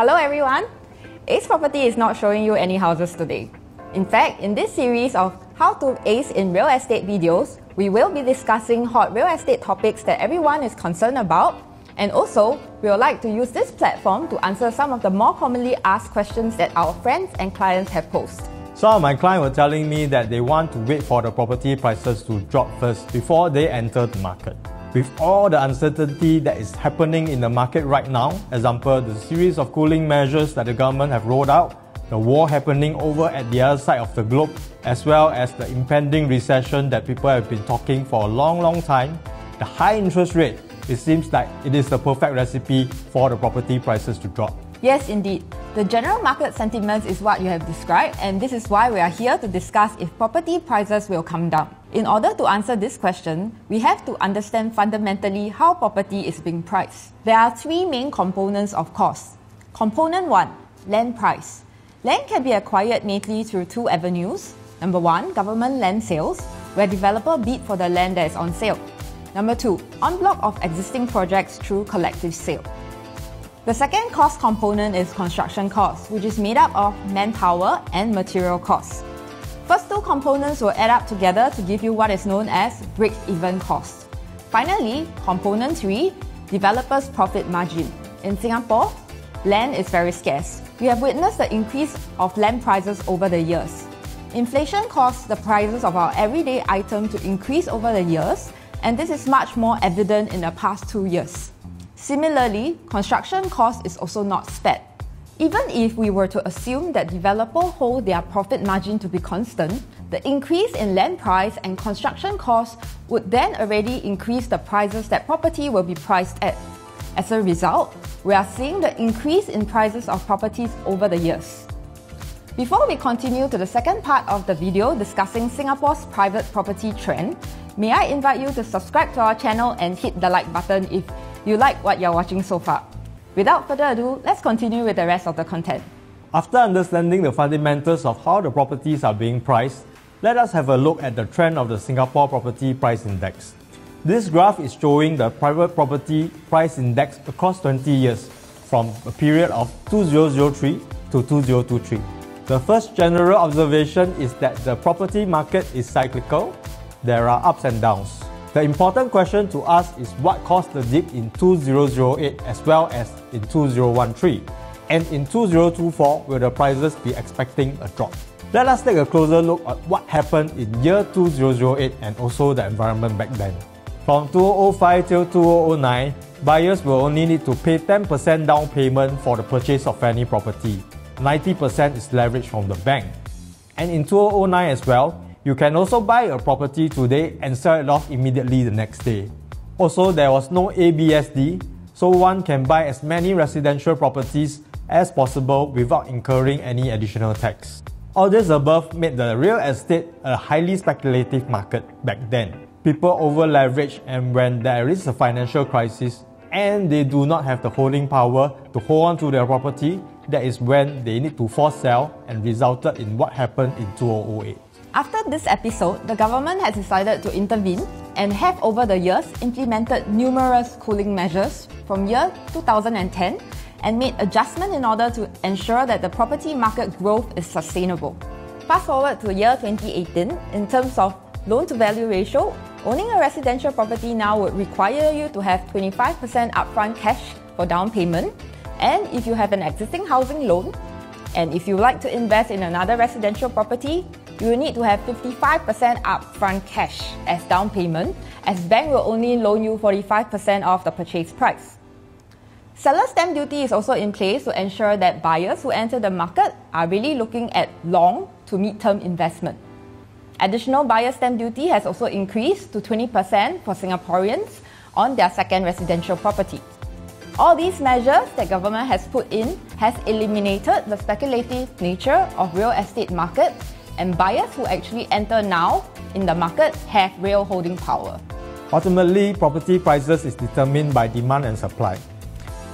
Hello everyone! Ace Property is not showing you any houses today. In fact, in this series of How to Ace in Real Estate videos, we will be discussing hot real estate topics that everyone is concerned about, and also, we would like to use this platform to answer some of the more commonly asked questions that our friends and clients have posed. Some of my clients were telling me that they want to wait for the property prices to drop first before they enter the market. With all the uncertainty that is happening in the market right now, example, the series of cooling measures that the government have rolled out, the war happening over at the other side of the globe, as well as the impending recession that people have been talking for a long time, the high interest rate, it seems like it is the perfect recipe for the property prices to drop. Yes, indeed. The general market sentiment is what you have described, and this is why we are here to discuss if property prices will come down. In order to answer this question, we have to understand fundamentally how property is being priced. There are three main components of cost. Component 1, land price. Land can be acquired mainly through two avenues. Number 1, government land sales, where developer bid for the land that is on sale. Number 2, en bloc of existing projects through collective sale. The second cost component is construction costs, which is made up of manpower and material costs. First two components will add up together to give you what is known as break-even cost. Finally, component 3, developer's profit margin. In Singapore, land is very scarce. We have witnessed the increase of land prices over the years. Inflation caused the prices of our everyday item to increase over the years, and this is much more evident in the past 2 years. Similarly, construction cost is also not spared. Even if we were to assume that developers hold their profit margin to be constant, the increase in land price and construction costs would then already increase the prices that property will be priced at. As a result, we are seeing the increase in prices of properties over the years. Before we continue to the second part of the video discussing Singapore's private property trend, may I invite you to subscribe to our channel and hit the like button if you like what you're watching so far. Without further ado, let's continue with the rest of the content. After understanding the fundamentals of how the properties are being priced, let us have a look at the trend of the Singapore Property Price Index. This graph is showing the private property price index across 20 years, from a period of 2003 to 2023. The first general observation is that the property market is cyclical. There are ups and downs. The important question to ask is what caused the dip in 2008 as well as in 2013, and in 2024 will the prices be expecting a drop. Let us take a closer look at what happened in year 2008 and also the environment back then. From 2005 till 2009, buyers will only need to pay 10% down payment for the purchase of any property. 90% is leveraged from the bank. And in 2009 as well, you can also buy a property today and sell it off immediately the next day. Also, there was no ABSD, so one can buy as many residential properties as possible without incurring any additional tax. All this above made the real estate a highly speculative market back then. People over-leverage, and when there is a financial crisis and they do not have the holding power to hold on to their property, that is when they need to force sell, and resulted in what happened in 2008. After this episode, the government has decided to intervene and have over the years implemented numerous cooling measures from year 2010 and made adjustments in order to ensure that the property market growth is sustainable. Fast forward to year 2018, in terms of loan-to-value ratio, owning a residential property now would require you to have 25% upfront cash for down payment, and if you have an existing housing loan, and if you like to invest in another residential property, you will need to have 55% upfront cash as down payment, as bank will only loan you 45% of the purchase price. Seller stamp duty is also in place to ensure that buyers who enter the market are really looking at long to mid-term investment. Additional buyer stamp duty has also increased to 20% for Singaporeans on their second residential property. All these measures that government has put in has eliminated the speculative nature of real estate market, and buyers who actually enter now in the market have real holding power. Ultimately, property prices is determined by demand and supply.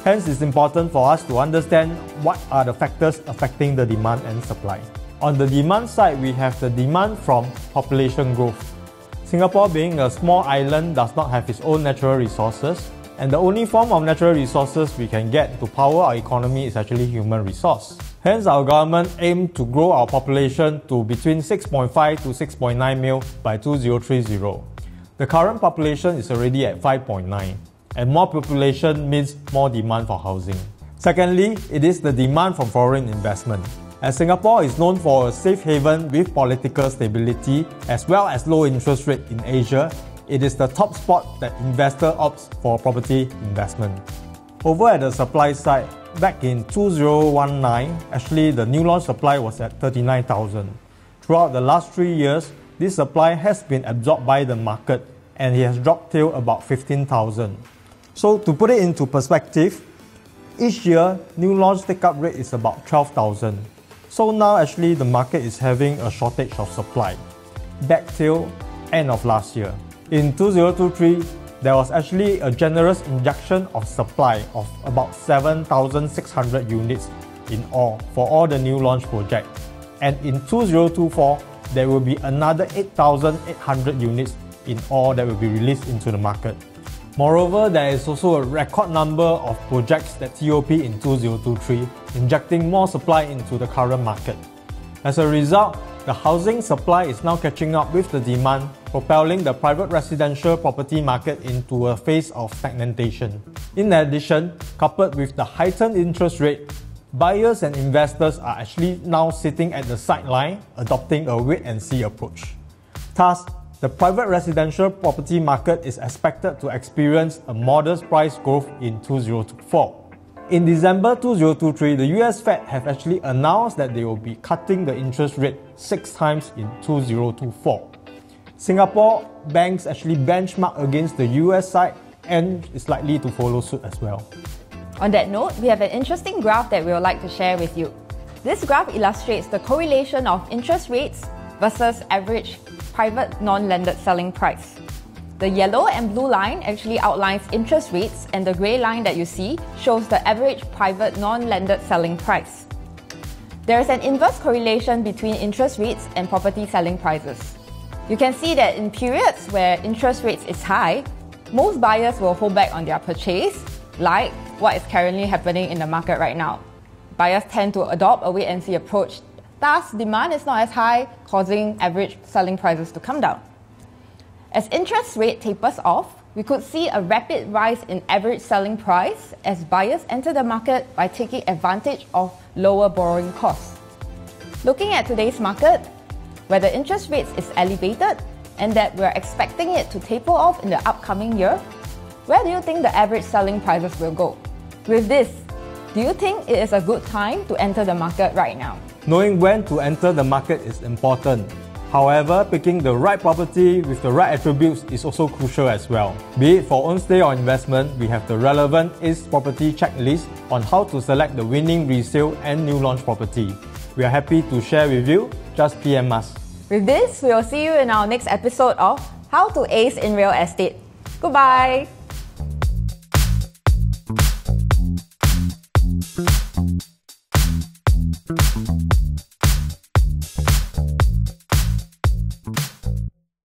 Hence, it's important for us to understand what are the factors affecting the demand and supply. On the demand side, we have the demand from population growth. Singapore, being a small island, does not have its own natural resources. And the only form of natural resources we can get to power our economy is actually human resource. Hence, our government aimed to grow our population to between 6.5 to 6.9 mil by 2030. The current population is already at 5.9, and more population means more demand for housing. Secondly, it is the demand from foreign investment. As Singapore is known for a safe haven with political stability as well as low interest rate in Asia, it is the top spot that investor opts for property investment. Over at the supply side, back in 2019, actually the new launch supply was at 39,000. Throughout the last 3 years, this supply has been absorbed by the market and it has dropped till about 15,000. So to put it into perspective, each year, new launch take-up rate is about 12,000. So now actually the market is having a shortage of supply, back till end of last year. In 2023, there was actually a generous injection of supply of about 7,600 units in all for all the new launch projects. And in 2024, there will be another 8,800 units in all that will be released into the market. Moreover, there is also a record number of projects that TOP in 2023, injecting more supply into the current market. As a result, the housing supply is now catching up with the demand, propelling the private residential property market into a phase of stagnation. In addition, coupled with the heightened interest rate, buyers and investors are actually now sitting at the sideline, adopting a wait-and-see approach. Thus, the private residential property market is expected to experience a modest price growth in 2024. In December 2023, the US Fed have actually announced that they will be cutting the interest rate 6 times in 2024. Singapore banks actually benchmark against the US side and is likely to follow suit as well. On that note, we have an interesting graph that we would like to share with you. This graph illustrates the correlation of interest rates versus average private non-landed selling price. The yellow and blue line actually outlines interest rates, and the grey line that you see shows the average private non-landed selling price. There is an inverse correlation between interest rates and property selling prices. You can see that in periods where interest rates is high, most buyers will hold back on their purchase, like what is currently happening in the market right now. Buyers tend to adopt a wait-and-see approach. Thus, demand is not as high, causing average selling prices to come down. As interest rate tapers off, we could see a rapid rise in average selling price as buyers enter the market by taking advantage of lower borrowing costs. Looking at today's market, where the interest rates is elevated and that we're expecting it to taper off in the upcoming year, where do you think the average selling prices will go? With this, do you think it is a good time to enter the market right now? Knowing when to enter the market is important. However, picking the right property with the right attributes is also crucial as well. Be it for own stay or investment, we have the relevant ACE property checklist on how to select the winning resale and new launch property. We are happy to share with you. Just PM us. With this, we will see you in our next episode of How to Ace in Real Estate. Goodbye!